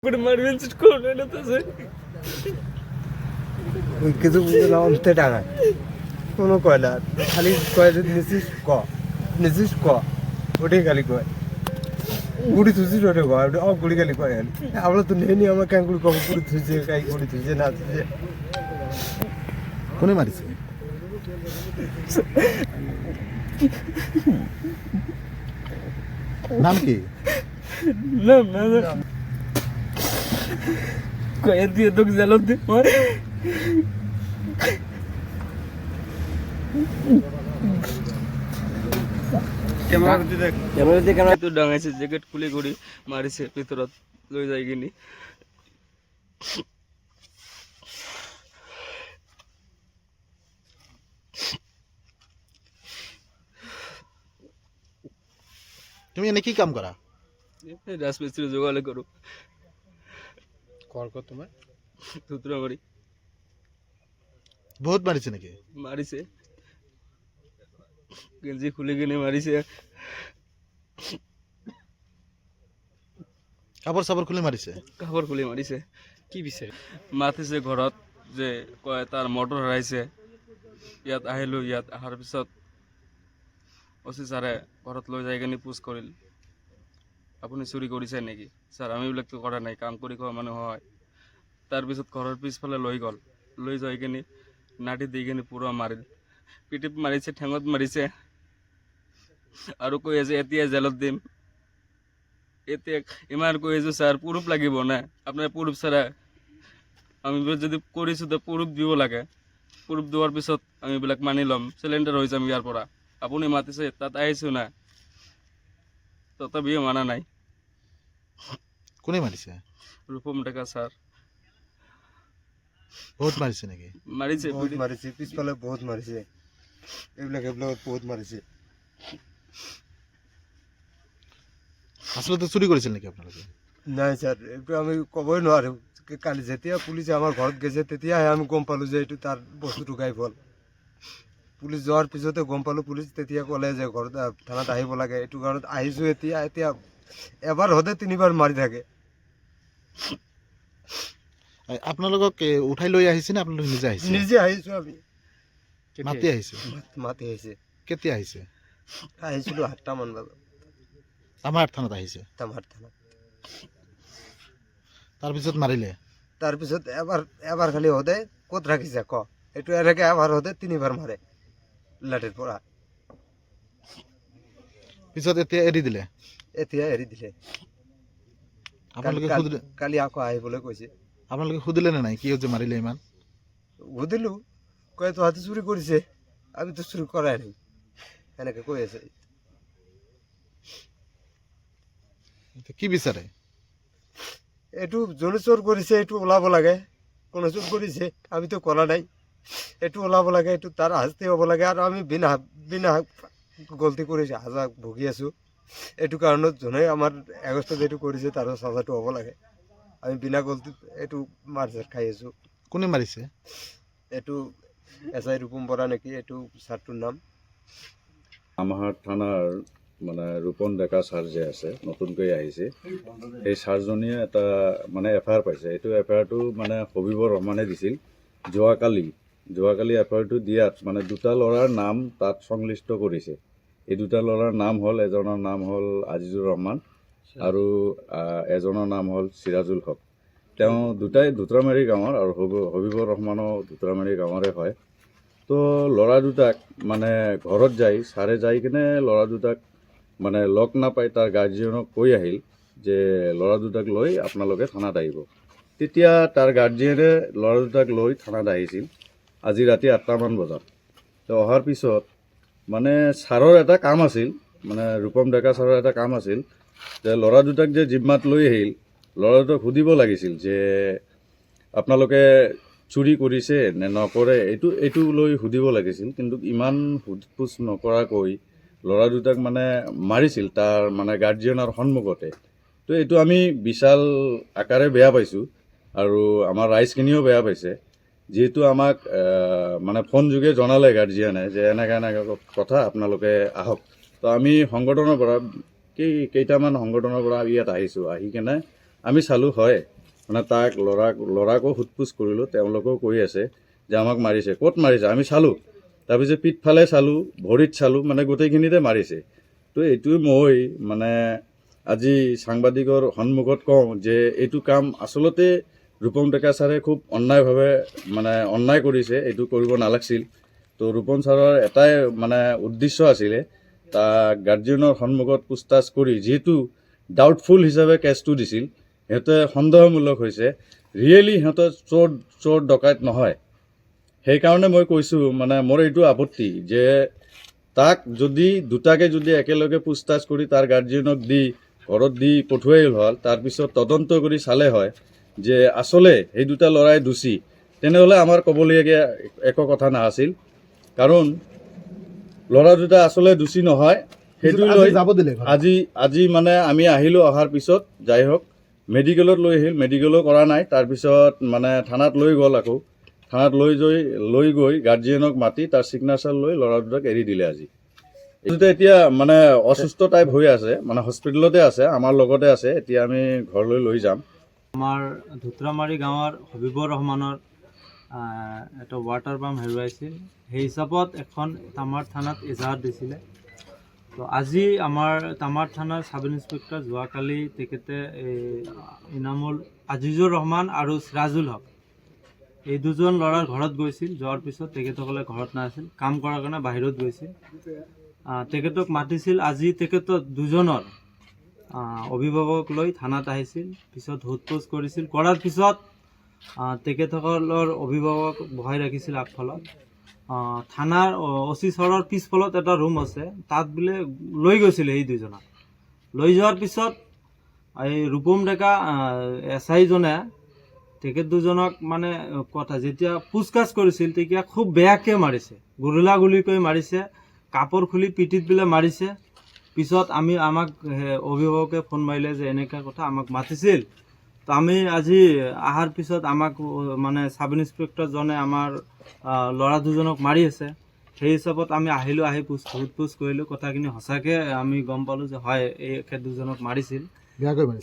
করে মারবেন কোলে না তো স্যার কিছু অন্তে টাকা কোনো কয় না খালি কয় যে নিছিস ক ওটাই খালি কয় গুড়ি থুছিস ওটা কয় ওটা গুড়ি খালি কয় খালি আমরা তো নেই আমার কেন গুড়ি কখন গুড়ি থুইছে কাই গুড়ি থুইছে না থুইছে কোনে মারিছে নাম কি না না কয়ে দিয়ে তো গেল দে ক্যামেরা তো ডাঙাইছে জ্যাকেট খুলে করি মারিছে ভিতৰত লৈ যাই কিনি তুমি এনে কি কাম করা রাজমিস্ত্রি যোগালে করো কর তোমার সুতরা মারি বহুত মারিছে নাকি মারিছে গেঞ্জি খুলে কিনে মারিছে কাপড় চাপড় খুলে মারিছে কাপড় খুলে মারিছে কি বিচাৰে মাতিছে ঘৰত যে কয় তাৰ মটৰ হেৰাইছে ইয়াত আহিলো ইয়াত অহাৰ পিছত অচি ছাৰে ঘৰত লৈ যাই কিনে পোষ্ট কৰিল আপুনি চুৰি কৰিছে নেকি ছাৰ আমি এইবিলাকতো কৰা নাই কাম কৰি খোৱা মানুহ হয় তাৰপিছত ঘৰৰ পিছফালে লৈ যাই কিনে নাটি দি কিনে পুৰা মাৰিল পিঠিত মাৰিছে ঠেঙত মাৰিছে আৰু কৈ আছে এতিয়া জেলত দিম এতিয়া ইমান কৈ আছো ছাৰ প্ৰুফ লাগিব না আপোনাৰ প্ৰুফ ছাৰা আমি যদি কৰিছোঁ তো প্ৰুফ দিব লাগে প্ৰুফ দিয়াৰ পিছত আমি এইবিলাক মানি ল'ম চিলিণ্ডাৰ হৈ যাম ইয়াৰ পৰা আপুনি মাতিছে তাত আহিছোঁ না তথাপিও মানা নাই কোনে মাৰিছে ৰূপম ডেকা ছাৰ বহুত মাৰিছে নাকি মাৰিছে বহুত মাৰিছে পিছফালে বহুত মাৰিছে এইবিলাক বহুত মাৰিছে আসলে তো চুৰি কৰেছিল নাকি আপনাৰা নাই স্যাৰ এইটো আমি ক'বই নোৱাৰোঁ কালি যেতিয়া পুলিচে আমাৰ ঘৰত গৈছে তেতিয়াহে আমি গম পালোঁ যে এইটো তাৰ বস্তুটো গাইব হ'ল পুলিচ যোৱাৰ পিছতে গম পালোঁ পুলিচ তেতিয়া ক'লে যে ঘৰত থানাত আহিব লাগে এইটো কাৰণত আহিছোঁ এতিয়া এবাৰ হতে 3বাৰ মাৰি থাকে আপোনালোকক উঠাই লৈ আহিছে না আপোনালোক নিজে আহিছে নিজে আহিছোঁ আমি মাতি আহিছে মাতি আহিছে কেতিয়া আহিছে আহিছিলোঁ 8টামান বজাত আমাৰ থানাত আহিছে তামাৰ থানাত তাৰপিছত মাৰিলে তাৰপিছত এবাৰ খালি হতে ক'ত ৰাখিছে ক এইটো এনেকৈ এবাৰ হতে 3বাৰ মাৰে লাঠিৰ পৰা পিছত এতিয়া এৰি দিলে এতিয়া এৰি দিলে আপোনালোকে সুধিলে কালি আকৌ আহিবলৈ কৈছে আপোনালোকে সুধিলে নে নাই কিয় যে মাৰিলে ইমান সুধিলোঁ কয় তহঁতে চুৰি কৰিছে আমিতো চুৰি কৰাই নাই এনেকৈ কৈ আছে এতিয়া কি বিচাৰে এইটো যোনে চোৰ কৰিছে এইটো ওলাব লাগে কোনে চোৰ কৰিছে আমিতো কৰা নাই এইটো ওলাব লাগে এইটো তাৰ শাস্তি হ'ব লাগে আৰু আমি বিনা গলতি কৰিছে হাজা ভুগি আছোঁ এইটো কাৰণত যোনে আমাৰ এগষ্টত এইটো কৰিছে তাৰ চাজাটো হ'ব লাগে আমি বিনা গলতিত এইটো মাৰ খাই আছোঁ কোনে মাৰিছে এইটো এছ আই ৰূপম বৰা নেকি এইটো ছাৰটোৰ নাম আমাৰ থানাৰ মানে ৰূপন ডেকা ছাৰ যে আছে নতুনকৈ আহিছে সেই ছাৰজনীয়ে এটা মানে এফআইআৰ পাইছে এইটো এফআইআৰটো মানে হবিবৰ ৰহমানে দিছিল যোৱাকালি এফআইআৰটো দিয়াত মানে দুটা ল'ৰাৰ নাম তাত সংলিষ্ট কৰিছে এই দুটা ল'ৰাৰ নাম হ'ল এজনৰ নাম হ'ল আজিজুৰ ৰহমান আৰু এজনৰ নাম হ'ল চিৰাজুল হক তেওঁ দুটাই দুতৰামাৰী গাঁৱৰ আৰু হবিবৰ ৰহমানো দুতৰামাৰী গাঁৱৰে হয় তো ল'ৰা দুটাক মানে ঘৰত ছাৰে যাই কিনে ল'ৰা দুটাক মানে লগ নাপাই তাৰ গাৰ্জিয়নক কৈ আহিল যে ল'ৰা দুটাক লৈ আপোনালোকে থানাত আহিব তেতিয়া তাৰ গাৰ্জিয়নে ল'ৰা দুটাক লৈ থানাত আহিছিল আজি ৰাতি 8টামান বজাত তো অহাৰ পিছত মানে ছাৰৰ এটা কাম আছিল মানে ৰূপম ডেকা ছাৰৰ এটা কাম আছিল যে ল'ৰা দুটাক যে জিম্মাত লৈ আহিল ল'ৰা দুটাক সুধিব লাগিছিল যে আপোনালোকে চুৰি কৰিছে নে নকৰে এইটো লৈ সুধিব লাগিছিল কিন্তু ইমান সোধ পোছ নকৰাকৈ ল'ৰা দুটাক মানে মাৰিছিল তাৰ মানে গাৰ্জিয়নৰ সন্মুখতে তো এইটো আমি বিশাল আকাৰে বেয়া পাইছোঁ আৰু আমাৰ ৰাইজখিনিও বেয়া পাইছে যেহেতু আমাক মানে ফোন যোগে জনালে গাৰ্জিয়ানে যে এনেকৈ কথা আপোনালোকে আহক তো আমি সংগঠনৰ পৰা কেইটামান সংগঠনৰ পৰা ইয়াত আহিছোঁ আহি কেনে আমি চালোঁ হয় মানে তাক ল'ৰাকো সোধপোছ কৰিলোঁ, তেওঁলোকেও কৈ আছে যে আমাক মাৰিছে। ক'ত মাৰিছে আমি চালোঁ, তাৰপিছত পিঠফালে চালোঁ, ভৰিত চালোঁ, মানে গোটেইখিনিতে মাৰিছে। তো এইটোৱে মই মানে আজি সাংবাদিকৰ সন্মুখত কওঁ যে এইটো কাম আচলতে ৰূপম ডেকা ছাৰে খুব অন্যায়ভাৱে মানে অন্যায় কৰিছে, এইটো কৰিব নালাগিছিল। তো ৰূপম ছাৰৰ এটাই মানে উদ্দেশ্য আছিলে, তাক গাৰ্জিয়নৰ সন্মুখত পুছতাছ কৰি, যিহেতু ডাউটফুল হিচাপে কেছটো দিছিল, সিহঁতে সন্দেহমূলক হৈছে, ৰিয়েলি সিহঁতে চোৰ ডকাইত নহয়। সেইকাৰণে মই কৈছোঁ মানে মোৰ এইটো আপত্তি যে তাক যদি দুটাকে যদি একেলগে পুছতাছ কৰি তাৰ গাৰ্জিয়নক দি ঘৰত দি পঠুৱাই হ'ল, তাৰপিছত তদন্ত কৰি চালে হয় যে আচলে সেই দুটা ল'ৰাই দোষী, তেনেহ'লে আমাৰ ক'বলগীয়া একো কথা নাছিল। কাৰণ ল'ৰা দুটা আচলে দোষী নহয়, সেইটো লৈ যাব দিলে ঘৰত? আজি মানে আমি আহিলোঁ, অহাৰ পিছত যাই হওক মেডিকেলত লৈ আহিল, মেডিকেলো কৰা নাই, তাৰপিছত মানে থানাত লৈ গ'ল, আকৌ থানাত লৈ গৈ গাৰ্জিয়নক মাতি তাৰ ছিগনেচাৰ লৈ ল'ৰা দুটাক এৰি দিলে আজি। এইটো এতিয়া মানে অসুস্থ টাইপ হৈ আছে, মানে হস্পিটেলতে আছে, আমাৰ লগতে আছে, এতিয়া আমি ঘৰলৈ লৈ যাম। আমাৰ ধুত্ৰামাৰী গাঁৱৰ হবিবৰ ৰহমানৰ এটা ৱাটাৰ পাম্প হেৰুৱাইছিল, সেই হিচাপত এখন তামাৰ থানাত এজাহাৰ দিছিলে। তো আজি আমাৰ তামাৰ থানাৰ চাব ইন্সপেক্টৰ যোৱাকালি তেখেতে ইনামুল আজিজুৰ ৰহমান আৰু চিৰাজুল হক এই দুজন ল'ৰাৰ ঘৰত গৈছিল। যোৱাৰ পিছত তেখেতসকলে ঘৰত নাছিল, কাম কৰাৰ কাৰণে বাহিৰত গৈছিল। তেখেতক মাতিছিল, আজি তেখেতৰ দুজনৰ অভিভাৱক লৈ থানাত আহিছিল, পিছত সোধপোছ কৰিছিল, কৰাৰ পিছত তেখেতসকলৰ অভিভাৱক বহাই ৰাখিছিল আগফালত। থানাৰ অচি চৰৰ পিছফালত এটা ৰুম আছে, তাত বোলে লৈ গৈছিলে সেই দুজনক। লৈ যোৱাৰ পিছত এই ৰূপম ডেকা এছআইজনে তেখেত দুজনক মানে যেতিয়া পুছকাছ কৰিছিল তেতিয়া খুব বেয়াকৈ মাৰিছে, গুলীকৈ মাৰিছে, কাপোৰ খুলি পিঠিত বোলে মাৰিছে। পিছত আমাক অভিভাৱকে ফোন মাৰিলে যে এনেকুৱা কথা, আমাক মাতিছিল। তো আমি আজি অহাৰ পিছত আমাক মানে চাব ইন্সপেক্টৰজনে আমাৰ ল'ৰা দুজনক মাৰি আছে, সেই হিচাপত আমি আহিলোঁ, আহি সোধপোছ কৰিলোঁ, কথাখিনি সঁচাকৈ আমি গম পালোঁ যে হয় এখেত দুজনক মাৰিছিল,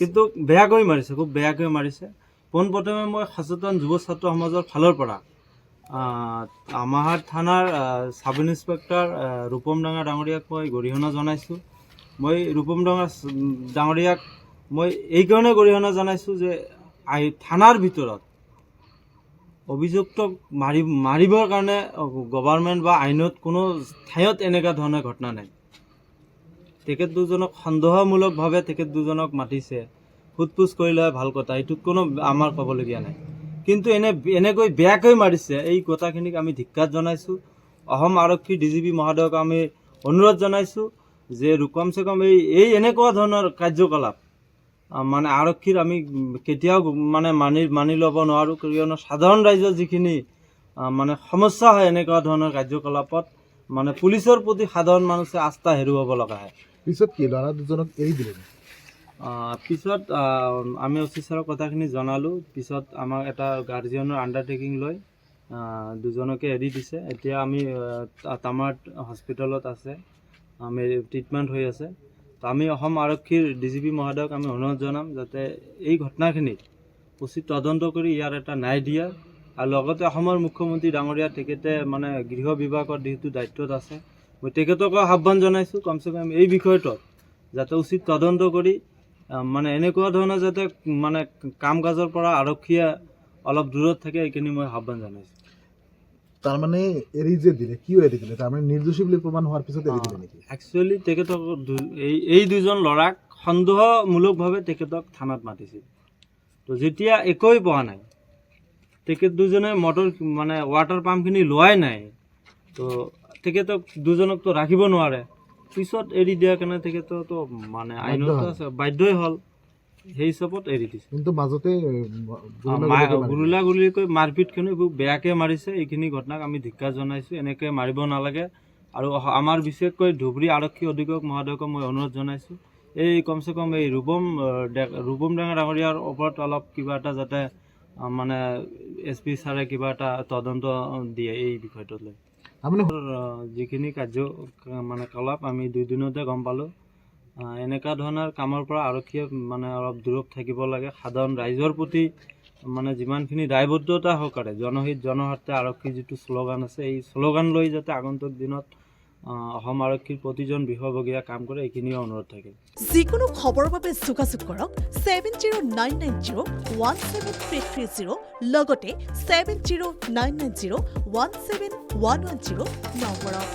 কিন্তু বেয়াকৈ মাৰিছে, খুব বেয়াকৈ মাৰিছে। পোনপ্ৰথমে মই সচেতন যুৱ ছাত্ৰ সমাজৰ ফালৰ পৰা আমাহাৰ থানাৰ চাব ইন্সপেক্টৰ ৰূপম ডেকা ডাঙৰীয়াক মই গৰিহণা জনাইছোঁ। মই ৰূপম ডেকা ডাঙৰীয়াক মই এইকাৰণে গৰিহণা জনাইছোঁ যে থানাৰ ভিতৰত অভিযুক্তক মাৰিবৰ কাৰণে গভৰ্ণমেণ্ট বা আইনত কোনো ঠাইত এনেকুৱা ধৰণৰ ঘটনা নাই। তেখেত দুজনক সন্দেহমূলকভাৱে তেখেত দুজনক মাতিছে, সোধপোছ কৰিলে ভাল কথা, এইটোত কোনো আমাৰ ক'বলগীয়া নাই। কিন্তু এনেকৈ বেয়াকৈ মাৰিছে, এই কথাখিনিক আমি ধিক্কাৰ জনাইছোঁ। অসম আৰক্ষী DGP মহোদয়ক আমি অনুৰোধ জনাইছোঁ যে কমচে কম এই এনেকুৱা ধৰণৰ কাৰ্যকলাপ মানে আৰক্ষীৰ আমি কেতিয়াও মানে মানি ল'ব নোৱাৰোঁ, কিয়নো সাধাৰণ ৰাইজৰ যিখিনি মানে সমস্যা হয় এনেকুৱা ধৰণৰ কাৰ্যকলাপত, মানে পুলিচৰ প্ৰতি সাধাৰণ মানুহে আস্থা হেৰুৱাব লগা হয়। পিছত কি ল'ৰা দুজনক এৰি দিলে? পিছত আমি অচি ছাৰৰ কথাখিনি জনালোঁ, পিছত আমাক এটা গাৰ্জিয়নৰ আণ্ডাৰটেকিং লৈ দুজনকে এৰি দিছে। এতিয়া আমি তামাৰ হস্পিটেলত আছে, আমি ট্ৰিটমেণ্ট হৈ আছে। তো আমি অসম আৰক্ষীৰ DGP মহোদয়ক আমি অনুৰোধ জনাম যাতে এই ঘটনাখিনিত উচিত তদন্ত কৰি ইয়াৰ এটা ন্যায় দিয়ে, আৰু লগতে অসমৰ মুখ্যমন্ত্ৰী ডাঙৰীয়া তেখেতে মানে গৃহ বিভাগৰ যিহেতু দায়িত্বত আছে, মই তেখেতকো আহ্বান জনাইছোঁ কমচে কম এই বিষয়টোত যাতে উচিত তদন্ত কৰি মানে এনেকুৱা ধৰণৰ যাতে মানে কাম কাজৰ পৰা আৰক্ষীয়ে অলপ দূৰত থাকে, এইখিনি মই আহ্বান জনাইছোঁ। তাৰমানে এৰি যে দিলে, কিয় এৰি দিলে? তাৰমানে নিৰ্দোষী বুলি প্ৰমাণ হোৱাৰ পিছত এৰি দিলে নেকি? একচুৱেলি তেখেতক এই দুজন ল'ৰাক সন্দেহমূলকভাৱে তেখেতক থানাত মাতিছিল। তো যেতিয়া একোৱেই পোৱা নাই, তেখেত দুজনে মানে ৱাটাৰ পাম্পখিনি লোৱাই নাই, তো তেখেতক দুজনকতো ৰাখিব নোৱাৰে। পিছত এৰি দিয়াৰ কাৰণে তেখেততো মানে আইনত আছে, বাধ্যই হ'ল, সেই হিচাপত এৰি দিছে। কিন্তু মাজতে গুলীকৈ মাৰপিটখিনি বেয়াকৈ মাৰিছে, এইখিনি ঘটনাক আমি ধিক্কাৰ জনাইছোঁ, এনেকৈ মাৰিব নালাগে। আৰু আমাৰ বিশেষকৈ ধুবুৰী আৰক্ষী অধীক্ষক মহোদয়ক মই অনুৰোধ জনাইছোঁ, এই কমচে কম এই ৰূপম ডেকা ডাঙৰীয়াৰ ওপৰত অলপ কিবা এটা যাতে মানে SP ছাৰে কিবা এটা তদন্ত দিয়ে এই বিষয়টোত লৈ। যিখিনি মানে কলাপ আমি 2 দিনতে গম পালোঁ। এনেকুৱা ধৰণৰ কামৰ পৰা আৰক্ষীয়ে মানে অলপ দূৰত থাকিব লাগে। সাধাৰণ ৰাইজৰ প্ৰতি মানে যিমানখিনি দায়বদ্ধতা সহকাৰে জনহিত জনস্বাৰ্থে আৰক্ষীৰ যিটো শ্লোগান আছে, এই শ্লোগান লৈ যাতে আগন্তুক দিনত অসম আৰক্ষীৰ প্ৰতিজন বিষয়ববীয়া কাম কৰে, এইখিনিও অনুৰোধ থাকিল। যিকোনো খবৰৰ বাবে যোগাযোগ কৰক 7099017330 লগতে 7099017110 নম্বৰত।